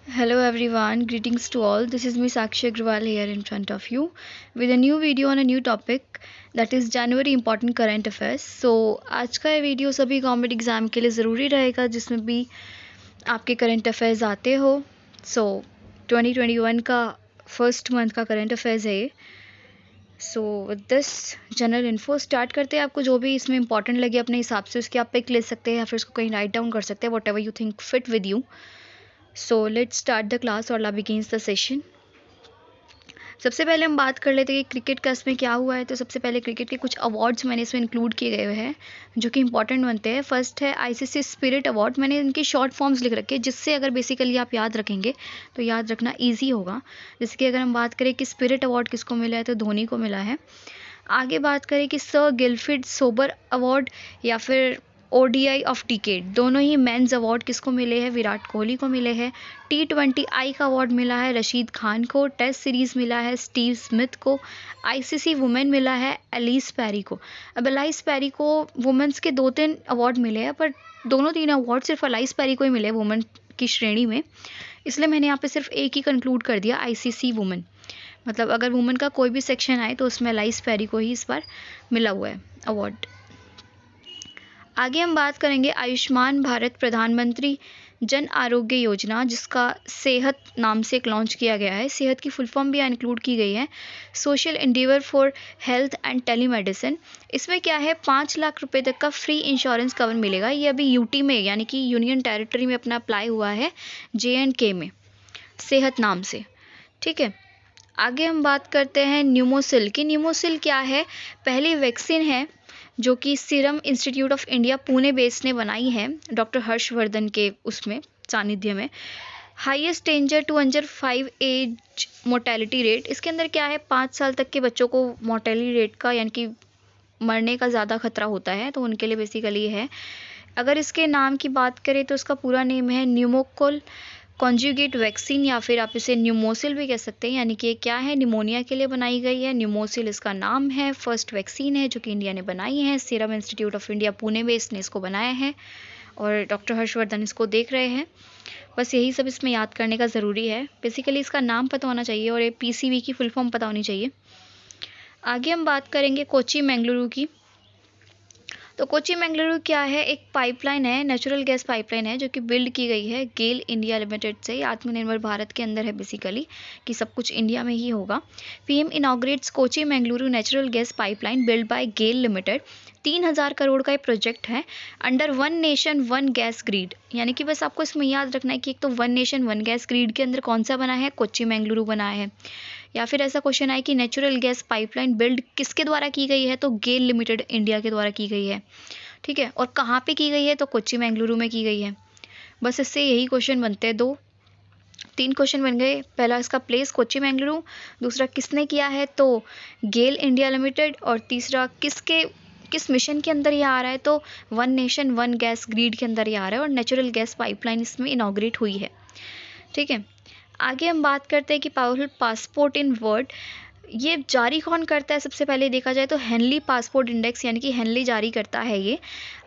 Hello everyone, greetings to all. This is Miss Sakshi Agrawal here in front of you with a new video on a new topic that is January important current affairs. So आज का ये video सभी government exam के लिए ज़रूरी रहेगा जिसमें भी आपके करंट अफेयर्स आते हो. सो 2021 का फर्स्ट मंथ का करंट अफेयर्स है ये. सो with this general info start करते हैं. आपको जो भी इसमें इंपॉर्टेंट लगे अपने हिसाब से उसकी आप पिक ले सकते हैं या फिर उसको कहीं राइट डाउन कर सकते हैं, what ever you think fit with you. So let's start the class और बिगिंस द सेशन. सबसे पहले हम बात कर लेते हैं कि क्रिकेट का इसमें क्या हुआ है. तो सबसे पहले क्रिकेट के कुछ अवार्ड्स मैंने इसमें इंक्लूड किए गए हैं जो कि इंपॉर्टेंट बनते हैं. फर्स्ट है आईसीसी स्पिरिट अवार्ड. मैंने इनकी शॉर्ट फॉर्म्स लिख रखे हैं जिससे अगर बेसिकली आप याद रखेंगे तो याद रखना ईजी होगा. जैसे कि अगर हम बात करें कि स्पिरिट अवार्ड किसको मिला है तो धोनी को मिला है. आगे बात करें कि सर गिलफिड सोबर अवार्ड या फिर ओडीआई ऑफ डिकेड, दोनों ही मेंस अवार्ड किसको मिले हैं? विराट कोहली को मिले हैं. T20I का अवार्ड मिला है रशीद खान को. टेस्ट सीरीज़ मिला है स्टीव स्मिथ को. आईसीसी वुमेन मिला है एलिस पैरी को. अब एलिस पैरी को वुमेंस के 2-3 अवार्ड मिले हैं पर दोनों 3 अवार्ड सिर्फ एलिस पैरी को ही मिले वुमेन की श्रेणी में, इसलिए मैंने यहाँ पे सिर्फ एक ही कंक्लूड कर दिया आईसीसी वुमेन. मतलब अगर वुमेन का कोई भी सेक्शन आए तो उसमें एलिस पैरी को ही इस बार मिला हुआ है अवार्ड. आगे हम बात करेंगे आयुष्मान भारत प्रधानमंत्री जन आरोग्य योजना, जिसका सेहत नाम से एक लॉन्च किया गया है. सेहत की फुल फॉर्म भी यहाँ इंक्लूड की गई है, social endeavour for health and telemedicine. इसमें क्या है 5 लाख रुपए तक का फ्री इंश्योरेंस कवर मिलेगा. ये अभी यूटी में यानी कि यूनियन टेरिटरी में अपना अप्लाई हुआ है JNK में सेहत नाम से. ठीक है. आगे हम बात करते हैं न्यूमोसिल की. न्यूमोसिल क्या है? पहली वैक्सीन है जो कि serum institute of India Pune base ने बनाई है डॉक्टर हर्षवर्धन के उसमें सानिध्य में. Highest danger to under 5 age mortality rate. इसके अंदर क्या है 5 साल तक के बच्चों को मोर्टेलिटी रेट का यानी कि मरने का ज़्यादा खतरा होता है तो उनके लिए बेसिकली है. अगर इसके नाम की बात करें तो इसका पूरा नेम है न्यूमोकोल कॉन्जुगेट वैक्सीन या फिर आप इसे न्यूमोसिल भी कह सकते हैं. यानी कि ये क्या है निमोनिया के लिए बनाई गई है. न्यूमोसिल इसका नाम है. फर्स्ट वैक्सीन है जो कि इंडिया ने बनाई है. Serum institute of India Pune base ने इसको बनाया है और डॉक्टर हर्षवर्धन इसको देख रहे हैं. बस यही सब इसमें याद करने का ज़रूरी है. बेसिकली इसका नाम पता होना चाहिए और ये PCV की फुल फॉर्म पता होनी चाहिए. आगे हम बात करेंगे कोची मैंगलुरु की. तो कोची मैंगलुरु क्या है? एक पाइपलाइन है, नेचुरल गैस पाइपलाइन है जो कि बिल्ड की गई है गेल इंडिया लिमिटेड से. आत्मनिर्भर भारत के अंदर है बेसिकली कि सब कुछ इंडिया में ही होगा. PM inaugurates Kochi Mangaluru natural gas pipeline build by GAIL limited. 3,000 crore का ये प्रोजेक्ट है under one nation one gas grid. यानी कि बस आपको इसमें याद रखना है कि एक तो one nation one gas grid के अंदर कौन सा बना है? कोची मैंगलुरु बना है. या फिर ऐसा क्वेश्चन आए कि नेचुरल गैस पाइपलाइन बिल्ड किसके द्वारा की गई है? तो गेल लिमिटेड इंडिया के द्वारा की गई है. ठीक है. और कहाँ पे की गई है? तो कोची मैंगलुरु में की गई है. बस इससे यही क्वेश्चन बनते हैं. 3 क्वेश्चन बन गए. पहला इसका प्लेस कोची मैंगलुरु, दूसरा किसने किया है तो गेल इंडिया लिमिटेड, और तीसरा किस मिशन के अंदर ये आ रहा है तो one nation one gas grid के अंदर ये आ रहा है और नेचुरल गैस पाइपलाइन इसमें इनॉग्रेट हुई है. ठीक है. आगे हम बात करते हैं कि पावरफुल पासपोर्ट इन वर्ल्ड ये जारी कौन करता है? सबसे पहले देखा जाए तो हेनली पासपोर्ट इंडेक्स यानी कि हेनली जारी करता है ये.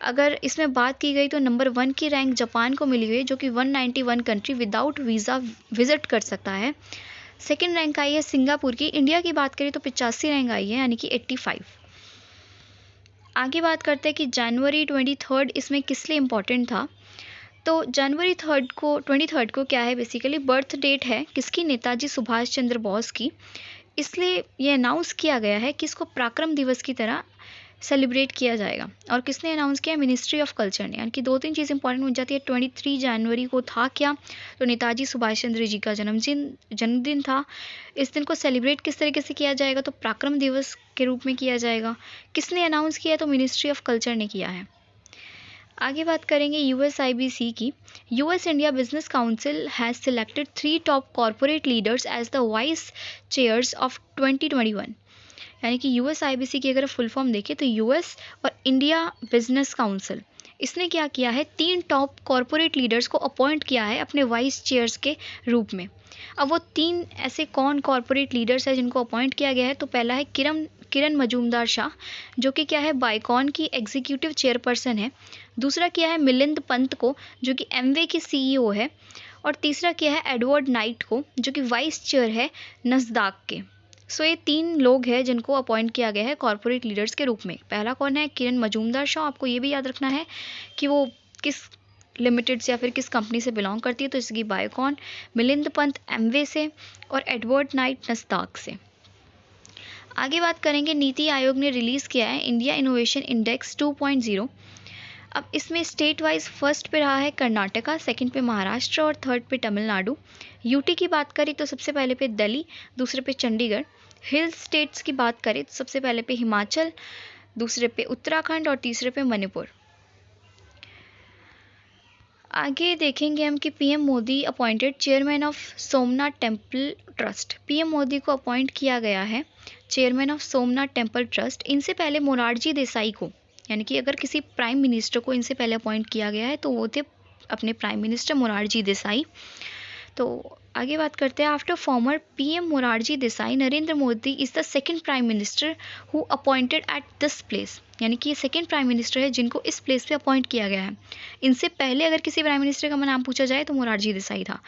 अगर इसमें बात की गई तो नंबर 1 की रैंक जापान को मिली हुई है जो कि 191 कंट्री विदाउट वीज़ा विजिट कर सकता है. सेकंड रैंक आई है सिंगापुर की. इंडिया की बात करें तो 85 रैंक आई है यानी कि 85. आगे बात करते हैं कि जनवरी 23 इसमें किस लिए इम्पॉर्टेंट था. तो जनवरी 23 को क्या है बेसिकली बर्थ डेट है किसकी? नेताजी सुभाष चंद्र बोस की. इसलिए ये अनाउंस किया गया है कि इसको पराक्रम दिवस की तरह सेलिब्रेट किया जाएगा. और किसने अनाउंस किया? मिनिस्ट्री ऑफ कल्चर ने. यानी कि 2-3 चीज़ इंपॉर्टेंट हो जाती है. 23 जनवरी को था क्या? तो नेताजी सुभाष चंद्र जी का जन्मदिन था. इस दिन को सेलिब्रेट किस तरीके से किया जाएगा? तो पराक्रम दिवस के रूप में किया जाएगा. किसने अनाउंस किया? तो मिनिस्ट्री ऑफ कल्चर ने किया है. आगे बात करेंगे USIBC की. US India business council has selected 3 top corporate leaders as the vice chairs of 2021. यानी कि USIBC की अगर फुल फॉर्म देखें तो US और इंडिया बिजनेस काउंसिल इसने क्या किया है 3 टॉप कॉरपोरेट लीडर्स को अपॉइंट किया है अपने वाइस चेयर्स के रूप में. अब वो 3 ऐसे कौन कॉरपोरेट लीडर्स हैं जिनको अपॉइंट किया गया है? तो पहला है किरण मजूमदार शाह जो कि क्या है बाइकॉन की एग्जीक्यूटिव चेयरपर्सन है. दूसरा किया है मिलिंद पंत को जो कि एमवे की CEO है. और तीसरा किया है एडवर्ड नाइट को, जो कि वाइस चेयर है नस्दाक के। सो ये 3 लोग हैं जिनको अपॉइंट किया गया है कॉरपोरेट लीडर्स के रूप में। पहला कौन है? किरण मजूमदार शाह। आपको ये भी याद रखना है कि वो किस लिमिटेड से या फिर किस कंपनी से बिलोंग करती है, तो इसकी बायोकॉन। मिलिंद पंत एमवे से और एडवर्ड नाइट नस्दाक से। आगे बात करेंगे, नीति आयोग ने रिलीज़ किया है इंडिया इनोवेशन इंडेक्स 2.0। अब इसमें स्टेट वाइज फर्स्ट पे रहा है कर्नाटका, सेकंड पे महाराष्ट्र और थर्ड पे तमिलनाडु। यूटी की बात करें तो सबसे पहले पे दिल्ली, दूसरे पे चंडीगढ़। हिल स्टेट्स की बात करें तो सबसे पहले पे हिमाचल, दूसरे पे उत्तराखंड और तीसरे पे मणिपुर। आगे देखेंगे हम कि PM Modi appointed chairman of Somnath temple trust. PM Modi को अपॉइंट किया गया है chairman of Somnath temple trust. इनसे पहले मोरारजी देसाई को, यानी कि अगर किसी प्राइम मिनिस्टर को इनसे पहले अपॉइंट किया गया है तो वो थे अपने प्राइम मिनिस्टर मोरारजी देसाई। तो आगे बात करते हैं, after former PM Morarji Desai, Narendra Modi is the second prime minister who appointed at this place. यानी कि ये सेकंड प्राइम मिनिस्टर है जिनको इस प्लेस पे अपॉइंट किया गया है। इनसे पहले अगर किसी प्राइम मिनिस्टर का नाम पूछा जाए तो मोरारजी देसाई था।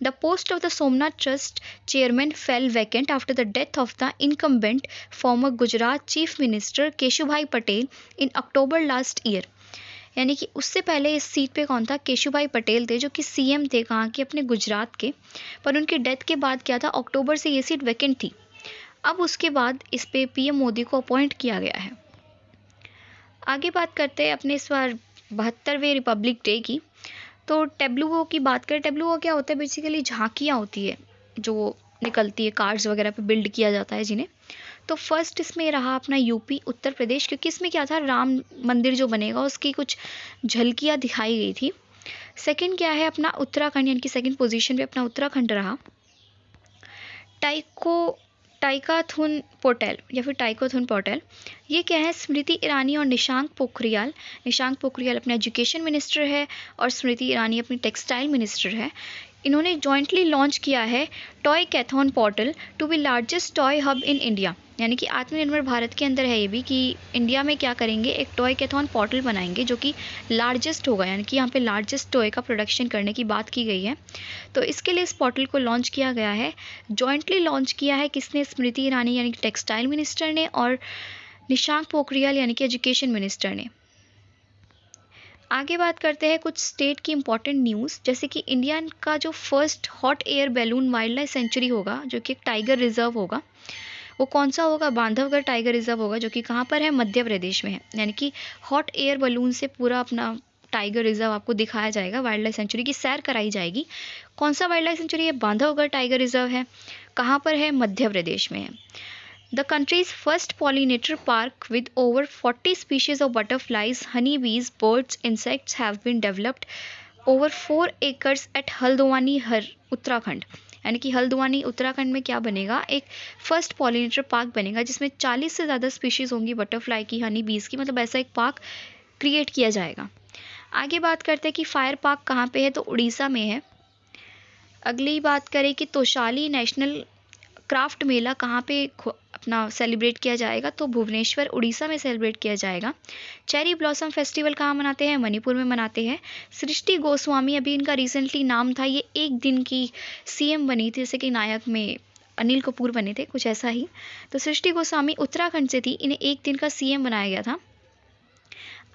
The post of the Somnath trust chairman fail vacant after the death of the incumbent farmer Gujarat chief minister Keshubhai Patel in October last year. यानी कि उससे पहले इस सीट पे कौन था? केशुभाई पटेल थे, जो कि सीएम थे कहाँ के? अपने गुजरात के। पर उनकी डेथ के बाद क्या था? अक्टूबर से ये सीट वैकेंट थी। अब उसके बाद इस पे पीएम मोदी को अपॉइंट किया गया है। आगे बात करते हैं अपने इस बार 72वें रिपब्लिक डे की। तो टेब्लुओ की बात करें, टेब्लुओ क्या होता है? बेसिकली झांकियाँ होती है जो निकलती है, कार्ड्स वगैरह पे बिल्ड किया जाता है जिन्हें। तो फर्स्ट इसमें रहा अपना यूपी उत्तर प्रदेश, क्योंकि इसमें क्या था, राम मंदिर जो बनेगा उसकी कुछ झलकियाँ दिखाई गई थी। सेकंड क्या है अपना उत्तराखंड, यानी कि सेकंड पोजीशन पे अपना उत्तराखंड रहा। टाइकाथुन पोर्टल या फिर टाइकोथुन पोर्टल, ये क्या है? स्मृति ईरानी और निशांक पोखरियाल। निशांक पोखरियाल अपने एजुकेशन मिनिस्टर है और स्मृति ईरानी अपनी टेक्सटाइल मिनिस्टर है। इन्होंने जॉइंटली लॉन्च किया है toycathon portal to be largest toy hub in India. यानी कि आत्मनिर्भर भारत के अंदर है ये भी कि इंडिया में क्या करेंगे, एक टॉय कैथॉन पोर्टल बनाएंगे जो कि लार्जेस्ट होगा। यानी कि यहाँ पे लार्जेस्ट टॉय का प्रोडक्शन करने की बात की गई है। तो इसके लिए इस पोर्टल को लॉन्च किया गया है। जॉइंटली लॉन्च किया है किसने? स्मृति ईरानी यानी कि टेक्सटाइल मिनिस्टर ने और निशांक पोखरियाल यानी कि एजुकेशन मिनिस्टर ने। आगे बात करते हैं कुछ स्टेट की इंपॉर्टेंट न्यूज़, जैसे कि इंडिया का जो first hot air balloon wild life sanctuary होगा, जो कि एक टाइगर रिजर्व होगा, वो कौन सा होगा? बांधवगढ़ टाइगर रिजर्व होगा, जो कि कहाँ पर है? मध्य प्रदेश में है। यानी कि हॉट एयर बैलून से पूरा अपना टाइगर रिजर्व आपको दिखाया जाएगा, वाइल्ड लाइफ सेंचुरी की सैर कराई जाएगी। कौन सा वाइल्ड लाइफ सेंचुरी है? बांधवगढ़ टाइगर रिजर्व है। कहाँ पर है? मध्य प्रदेश में है। The country's first pollinator park with over 40 species of butterflies, honeybees, birds, insects have been developed over 4 acres at Haldwani Uttarakhand. यानी कि हल्द्वानी उत्तराखंड में क्या बनेगा? एक फर्स्ट पॉलिनेटर पार्क बनेगा जिसमें 40 से ज़्यादा स्पीशीज़ होंगी बटरफ्लाई की, हनी बीज की, मतलब ऐसा एक पार्क क्रिएट किया जाएगा। आगे बात करते हैं कि फायर पार्क कहाँ पे है, तो उड़ीसा में है। अगली बात करें कि तोशाली नेशनल क्राफ्ट मेला कहाँ पे अपना सेलिब्रेट किया जाएगा, तो भुवनेश्वर उड़ीसा में सेलिब्रेट किया जाएगा। चेरी ब्लॉसम फेस्टिवल कहाँ मनाते हैं? मणिपुर में मनाते हैं। सृष्टि गोस्वामी, अभी इनका रिसेंटली नाम था, ये एक दिन की सीएम बनी थी, जैसे कि नायक में अनिल कपूर बने थे, कुछ ऐसा ही। तो सृष्टि गोस्वामी उत्तराखंड से थी, इन्हें एक दिन का सीएम बनाया गया था।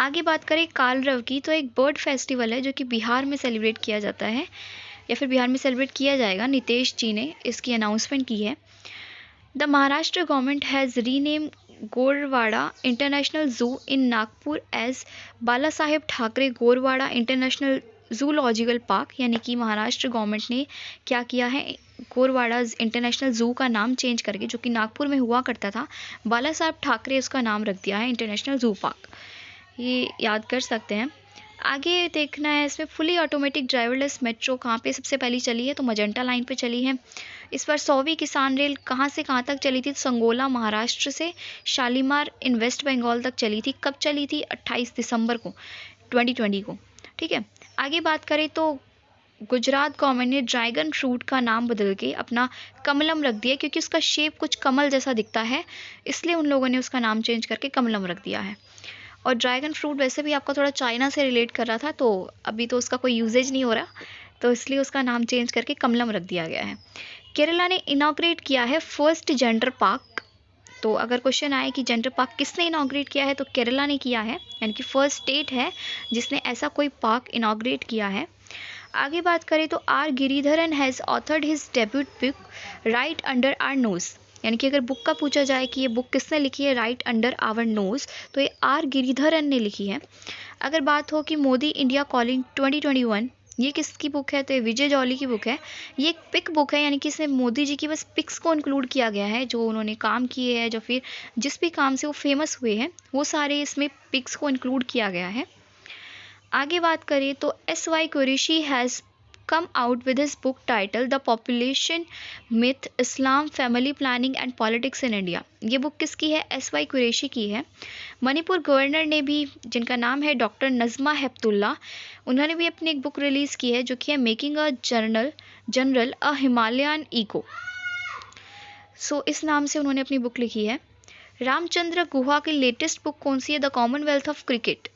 आगे बात करें कालरव की, तो एक बर्ड फेस्टिवल है जो कि बिहार में सेलिब्रेट किया जाता है या फिर बिहार में सेलिब्रेट किया जाएगा। नीतीश जी ने इसकी अनाउंसमेंट की है। The Maharashtra government has rename Gorewada international zoo in Nagpur as Bala Saheb Thackeray Gorewada international zoological park. यानी कि महाराष्ट्र गवर्नमेंट ने क्या किया है, गोरवाड़ा इंटरनेशनल ज़ू का नाम चेंज करके, जो कि नागपुर में हुआ करता था, बाला साहेब ठाकरे उसका नाम रख दिया है इंटरनेशनल ज़ू पार्क। ये याद कर सकते हैं। आगे देखना है इसमें फुली ऑटोमेटिक ड्राइवरलेस मेट्रो कहाँ पे सबसे पहली चली है, तो मजेंटा लाइन पे चली है। इस बार 100वीं किसान रेल कहाँ से कहाँ तक चली थी? संगोला महाराष्ट्र से शालीमार इन वेस्ट बंगाल तक चली थी। कब चली थी? 28 दिसंबर को 2020 को। ठीक है। आगे बात करें तो गुजरात गवर्नमेंट ने ड्रैगन फ्रूट का नाम बदल के अपना कमलम रख दिया, क्योंकि उसका शेप कुछ कमल जैसा दिखता है, इसलिए उन लोगों ने उसका नाम चेंज करके कमलम रख दिया है। और ड्रैगन फ्रूट वैसे भी आपका थोड़ा चाइना से रिलेट कर रहा था, तो अभी तो उसका कोई यूजेज नहीं हो रहा, तो इसलिए उसका नाम चेंज करके कमलम रख दिया गया है। केरला ने इनॉग्रेट किया है फर्स्ट जेंडर पार्क। तो अगर क्वेश्चन आए कि जेंडर पार्क किसने इनॉग्रेट किया है, तो केरला ने किया है, यानी कि फर्स्ट स्टेट है जिसने ऐसा कोई पार्क इनॉग्रेट किया है। आगे बात करें तो R Giridharan has authored his debut book right under our nose, यानी कि अगर बुक का पूछा जाए कि ये बुक किसने लिखी है राइट अंडर आवर नोज, तो ये आर गिरिधरन ने लिखी है। अगर बात हो कि मोदी इंडिया कॉलिंग 2021, ये किसकी बुक है, तो ये विजय जॉली की बुक है। ये एक पिक बुक है, यानी कि इसमें मोदी जी की बस पिक्स को इंक्लूड किया गया है, जो उन्होंने काम किए हैं, जो फिर जिस भी काम से वो फेमस हुए हैं वो सारे इसमें पिक्स को इंक्लूड किया गया है। आगे बात करें तो S Y Qureshi has come out with his book titled The Population Myth, Islam, Family Planning and Politics in India। ये बुक किसकी है, एस वाई कुरैशी की है। मणिपुर गवर्नर ने भी, जिनका नाम है डॉक्टर नज़मा हेपतुल्ला, उन्होंने भी अपनी एक बुक रिलीज़ की है जो कि है making a general a Himalayan echo. So इस नाम से उन्होंने अपनी बुक लिखी है। रामचंद्र गुहा की लेटेस्ट बुक कौन सी है, the commonwealth of cricket.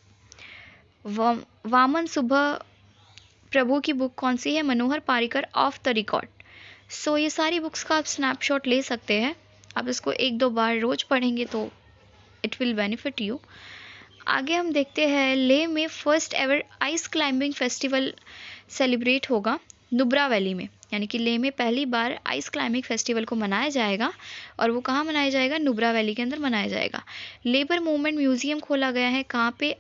Vaman Subha Prabhu की बुक कौन सी है, Manohar Parrikar off the record. So ये सारी बुक्स का आप स्नैपशॉट ले सकते हैं। आप इसको 1-2 बार रोज पढ़ेंगे तो इट विल बेनिफिट यू। आगे हम देखते हैं, लेह में first ever ice climbing festival celebrate होगा नुब्रा वैली में, यानी कि लेह में पहली बार आइस क्लाइंबिंग फेस्टिवल को मनाया जाएगा, और वो कहाँ मनाया जाएगा, नुब्रा वैली के अंदर मनाया जाएगा। लेबर मूवमेंट म्यूजियम खोला गया है कहाँ पे,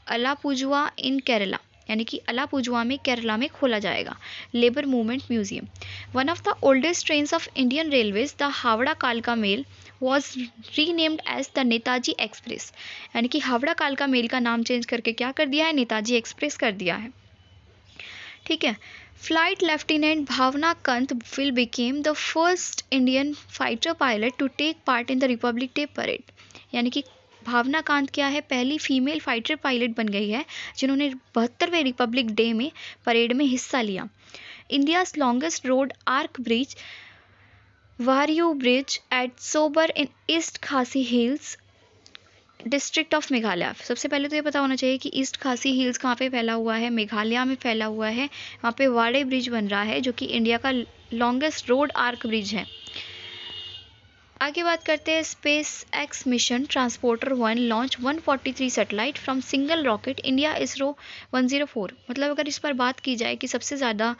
अलापुजुआ इन केरला, यानी कि अलापुजुआ में केरला में खोला जाएगा labour movement museum. One of the oldest trains of Indian railways, the Howrah कालका mail, was renamed as the Netaji express, यानी कि हावड़ा कालका मेल का नाम चेंज करके क्या कर दिया है, नेताजी एक्सप्रेस कर दिया है। ठीक है। Flight lieutenant Bhawana Kanth will become the first Indian fighter pilot to take part in the republic day parade, यानी कि भावना कांत क्या है, पहली फीमेल फाइटर पायलट बन गई है जिन्होंने 72वें रिपब्लिक डे में परेड में हिस्सा लिया। India's longest road arch bridge, Wahrew bridge at Sohbar in east Khasi hills district of Meghalaya. सबसे पहले तो ये पता होना चाहिए कि ईस्ट खासी हिल्स कहाँ पे फैला हुआ है, मेघालय में फैला हुआ है। वहाँ पे वाड़े ब्रिज बन रहा है जो कि इंडिया का लॉन्गेस्ट रोड आर्क ब्रिज है। आगे बात करते हैं, space x mission transporter 1 launch 143 satellite from single rocket India ISRO 104। मतलब अगर इस पर बात की जाए कि सबसे ज़्यादा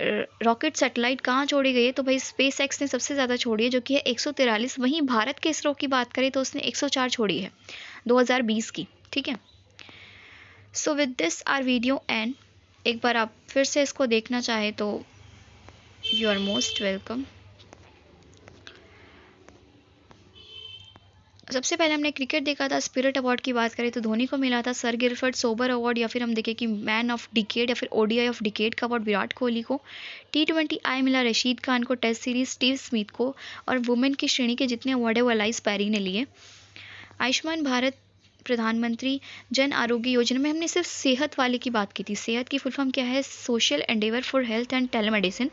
रॉकेट सैटेलाइट कहाँ छोड़ी गई है, तो भाई स्पेस एक्स ने सबसे ज़्यादा छोड़ी है जो कि है 143। वहीं भारत के इसरो की बात करें तो उसने 104 छोड़ी है 2020 की। ठीक है। So with this our video end, एक बार आप फिर से इसको देखना चाहें तो यू आर मोस्ट वेलकम। सबसे पहले हमने क्रिकेट देखा था, स्पिरिट अवार्ड की बात करें तो धोनी को मिला था सर गिलफर्ड सोबर अवार्ड, या फिर हम देखें कि मैन ऑफ डिकेड या फिर ओडीआई ऑफ डिकेड का अवार्ड विराट कोहली को। T20 आई मिला रशीद खान को, टेस्ट सीरीज स्टीव स्मिथ को, और वुमेन की श्रेणी के जितने अवार्ड है वो एलाइस पैरी ने लिए। आयुष्मान भारत प्रधानमंत्री जन आरोग्य योजना में हमने सिर्फ सेहत वाले की बात की थी। सेहत की फुल फॉर्म क्या है, social Endeavour for health and telemedicine.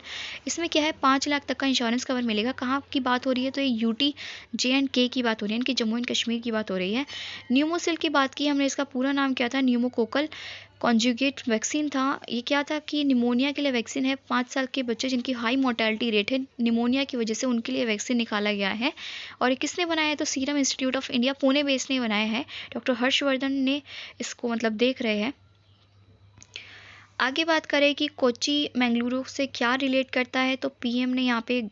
इसमें क्या है, 5 लाख तक का इंश्योरेंस कवर मिलेगा। कहाँ की बात हो रही है, तो ये UT J&K की बात हो रही है, इनकी जम्मू एंड कश्मीर की बात हो रही है। न्यूमोसिल की बात की हमने, इसका पूरा नाम क्या था, न्यूमोकोकल कॉन्जुगेट वैक्सीन था। ये क्या था कि निमोनिया के लिए वैक्सीन है। 5 साल के बच्चे जिनकी हाई मोर्टेलिटी रेट है निमोनिया की वजह से, उनके लिए वैक्सीन निकाला गया है। और ये किसने बनाया है, तो serum institute of India Pune base ने बनाया है। डॉक्टर हर्षवर्धन ने इसको मतलब देख रहे हैं। आगे बात करें कि कोच्चि मैंगलुरु से क्या रिलेट करता है, तो PM ने यहाँ पे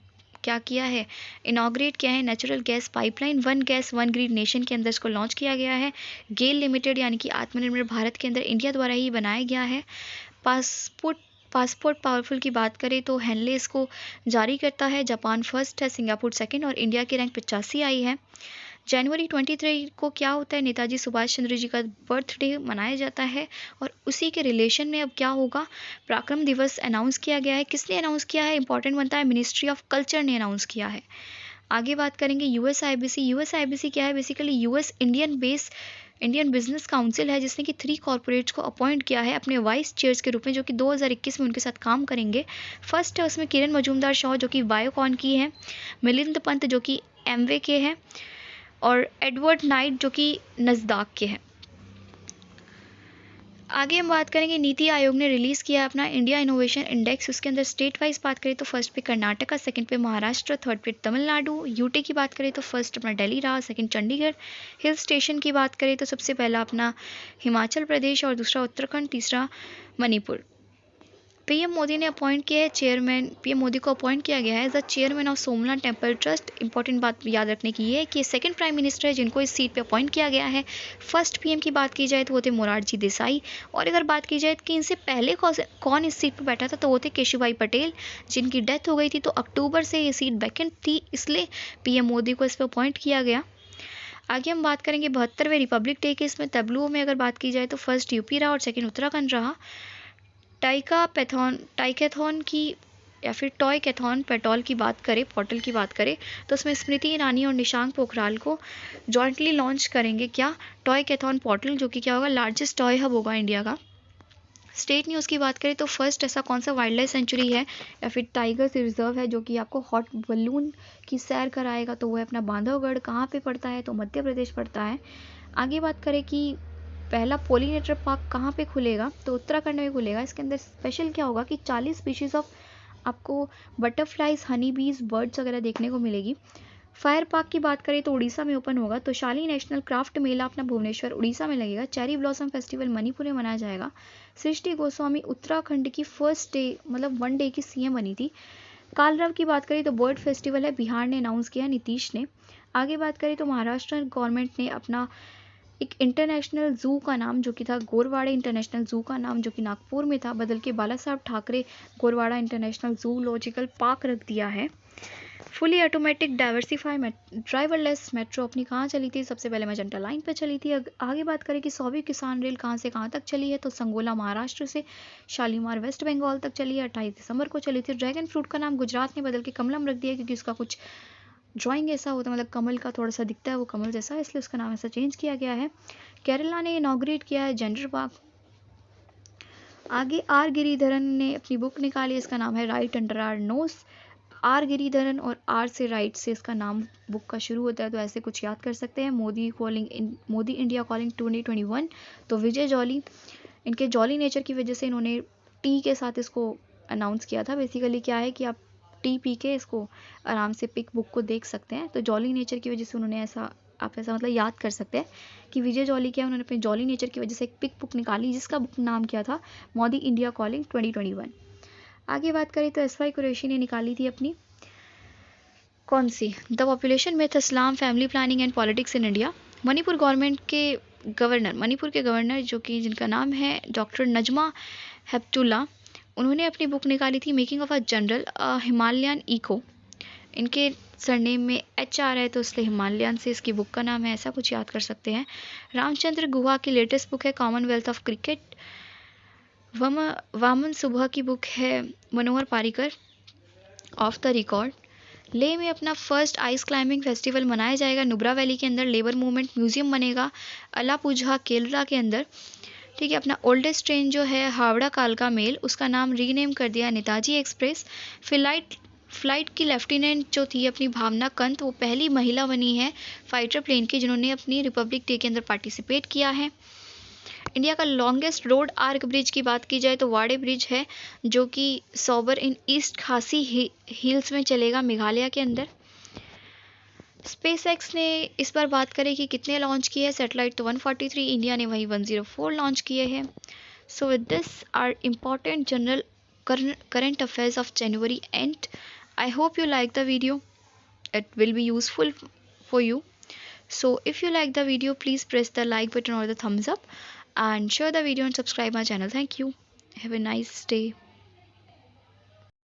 क्या किया है, इनॉग्रेट किया है natural gas pipeline, one gas one grid nation के अंदर इसको लॉन्च किया गया है। गेल लिमिटेड यानी कि आत्मनिर्भर भारत के अंदर इंडिया द्वारा ही बनाया गया है। पासपोर्ट पावरफुल की बात करें तो हेनले इसको जारी करता है। जापान फर्स्ट है, सिंगापुर सेकंड, और इंडिया की रैंक 85 आई है। जनवरी 23 को क्या होता है, नेताजी सुभाष चंद्र जी का बर्थडे मनाया जाता है। और उसी के रिलेशन में अब क्या होगा, पराक्रम दिवस अनाउंस किया गया है। किसने अनाउंस किया है, इंपॉर्टेंट बनता है, मिनिस्ट्री ऑफ कल्चर ने अनाउंस किया है। आगे बात करेंगे USIBC। USIBC क्या है, basically US Indian business council है, जिसने कि 3 कॉर्पोरेट्स को अपॉइंट किया है अपने वाइस चेयर्स के रूप में, जो कि 2021 में उनके साथ काम करेंगे। फर्स्ट है उसमें किरण मजूमदार शाह जो कि बायोकॉन की है, मिलिंद पंत जो कि एमवे के हैं, और एडवर्ड नाइट जो कि नज़दाक के हैं। आगे हम बात करेंगे, नीति आयोग ने रिलीज़ किया अपना इंडिया इनोवेशन इंडेक्स। उसके अंदर स्टेट वाइज बात करें तो फर्स्ट पे कर्नाटका, सेकंड पे महाराष्ट्र, थर्ड पे तमिलनाडु। यूटी की बात करें तो फर्स्ट अपना दिल्ली रहा, सेकंड चंडीगढ़। हिल स्टेशन की बात करें तो सबसे पहला अपना हिमाचल प्रदेश और दूसरा उत्तराखंड, तीसरा मणिपुर। पीएम मोदी ने अपॉइंट किया है चेयरमैन, पीएम मोदी को अपॉइंट किया गया है as the chairman of Somnath temple trust. Important बात याद रखने की ये है कि सेकंड प्राइम मिनिस्टर है जिनको इस सीट पे अपॉइंट किया गया है। फर्स्ट पीएम की बात की जाए तो वो थे मोरारजी देसाई। और अगर बात की जाए कि इनसे पहले कौन इस सीट पर बैठा था, तो वो थे केशुभाई पटेल, जिनकी डेथ हो गई थी। तो अक्टूबर से ये सीट वैकेंट थी, इसलिए पीएम मोदी को इस पर अपॉइंट किया गया। आगे हम बात करेंगे 72वें रिपब्लिक डे के। इसमें तबलुओं में अगर बात की जाए तो फर्स्ट यूपी रहा और सेकंड उत्तराखंड रहा। टाइकैथॉन की या फिर टॉय कैथॉन पेटॉल की बात करें, पोर्टल की बात करें, तो उसमें स्मृति ईरानी और निशांक पोखराल को जॉइंटली लॉन्च करेंगे क्या, टॉय कैथॉन पोर्टल, जो कि क्या होगा, लार्जेस्ट टॉय हब होगा इंडिया का। स्टेट न्यूज़ की बात करें तो फर्स्ट ऐसा कौन सा वाइल्ड लाइफ सेंचुरी है या फिर टाइगर रिजर्व है जो कि आपको हॉट बलून की सैर कराएगा, तो वो है अपना बांधवगढ़। कहाँ पे पड़ता है, तो मध्य प्रदेश पड़ता है। आगे बात करें कि पहला पोलिनेटर पार्क कहाँ पे खुलेगा, तो उत्तराखंड में खुलेगा। इसके अंदर स्पेशल क्या होगा कि 40 स्पीशीज़ ऑफ आपको बटरफ्लाइज, हनी बीज, बर्ड्स वगैरह देखने को मिलेगी। फायर पार्क की बात करें तो उड़ीसा में ओपन होगा। तो शाली नेशनल क्राफ्ट मेला अपना भुवनेश्वर उड़ीसा में लगेगा। चेरी ब्लॉसम फेस्टिवल मणिपुर में मनाया जाएगा। सृष्टि गोस्वामी उत्तराखंड की फर्स्ट डे मतलब 1 डे की सीएम बनी थी। कालरव की बात करें तो बर्ड फेस्टिवल है, बिहार ने अनाउंस किया, नीतीश ने। आगे बात करें तो महाराष्ट्र गवर्नमेंट ने अपना एक इंटरनेशनल ज़ू का नाम, जो कि था गोरवाड़ा इंटरनेशनल ज़ू का नाम, जो कि नागपुर में था, बदल के बाला साहब Thackeray Gorewada international zoological park रख दिया है। Fully automatic diversify driverless metro अपनी कहाँ चली थी, सबसे पहले मैजेंटा लाइन पर चली थी। आगे बात करें कि 100वीं किसान रेल कहाँ से कहाँ तक चली है, तो संगोला महाराष्ट्र से शालीमार वेस्ट बंगाल तक चली है, 28 दिसंबर को चली थी। ड्रैगन फ्रूट का नाम गुजरात ने बदल के कमलम रख दिया, क्योंकि उसका कुछ ड्राइंग ऐसा होता है, मतलब कमल का थोड़ा सा दिखता है वो कमल जैसा, इसलिए उसका नाम ऐसा चेंज किया गया है। केरला ने इनॉग्रेट किया है जेंडर पार्क। आगे आर गिरिधरन ने अपनी बुक निकाली, इसका नाम है right under our nose. R Giridharan और आर से राइट से इसका नाम बुक का शुरू होता है, तो ऐसे कुछ याद कर सकते हैं। Modi India calling 2021। तो विजय जॉली, इनके जॉली नेचर की वजह से इन्होंने टी के साथ इसको अनाउंस किया था। बेसिकली क्या है कि आप टी पी के इसको आराम से पिक बुक को देख सकते हैं, तो जॉली नेचर की वजह से उन्होंने ऐसा, आप ऐसा मतलब याद कर सकते हैं कि विजय जॉली क्या, उन्होंने अपने जॉली नेचर की वजह से एक पिक बुक निकाली जिसका बुक नाम क्या था, मोदी इंडिया कॉलिंग 2021। आगे बात करें तो एस वाई कुरैशी ने निकाली थी अपनी कौन सी, the population myth, Islam, family planning and politics in India. Manipur के गवर्नर जो कि जिनका नाम है डॉक्टर नजमा हेप्तुल्ला, उन्होंने अपनी बुक निकाली थी making of a general Himalayan echo. इनके सरनेम में एच आ रहा है तो इसलिए हिमालयन से इसकी बुक का नाम है, ऐसा कुछ याद कर सकते हैं। रामचंद्र गुहा की लेटेस्ट बुक है commonwealth of cricket. Vaman Subha की बुक है Manohar Parrikar off the record. Leh में अपना फर्स्ट आइस क्लाइंबिंग फेस्टिवल मनाया जाएगा। नुब्रा वैली के अंदर लेबर मूवमेंट म्यूजियम बनेगा अलापुझा केरला के अंदर। ठीक है, अपना ओल्डेस्ट ट्रेन जो है हावड़ा कालका मेल, उसका नाम रीनेम कर दिया नेताजी एक्सप्रेस। फ्लाइट की लेफ्टिनेंट जो थी अपनी भावना कंत, वो पहली महिला बनी है फाइटर प्लेन की जिन्होंने अपनी रिपब्लिक डे के अंदर पार्टिसिपेट किया है। इंडिया का लॉन्गेस्ट रोड आर्क ब्रिज की बात की जाए तो वाड़े ब्रिज है, जो कि सौबर इन ईस्ट खासी हिल्स में चलेगा मेघालय के अंदर। स्पेस एक्स ने इस बार बात करें कि कितने लॉन्च किए हैं सैटेलाइट, तो 143, इंडिया ने वही 104 लॉन्च किए हैं। So with this our important general current affairs of January end. I hope you like the video. It will be useful for you. So if you like the video, please press the like button or the thumbs up and share the video and subscribe my channel. Thank you. Have a nice day.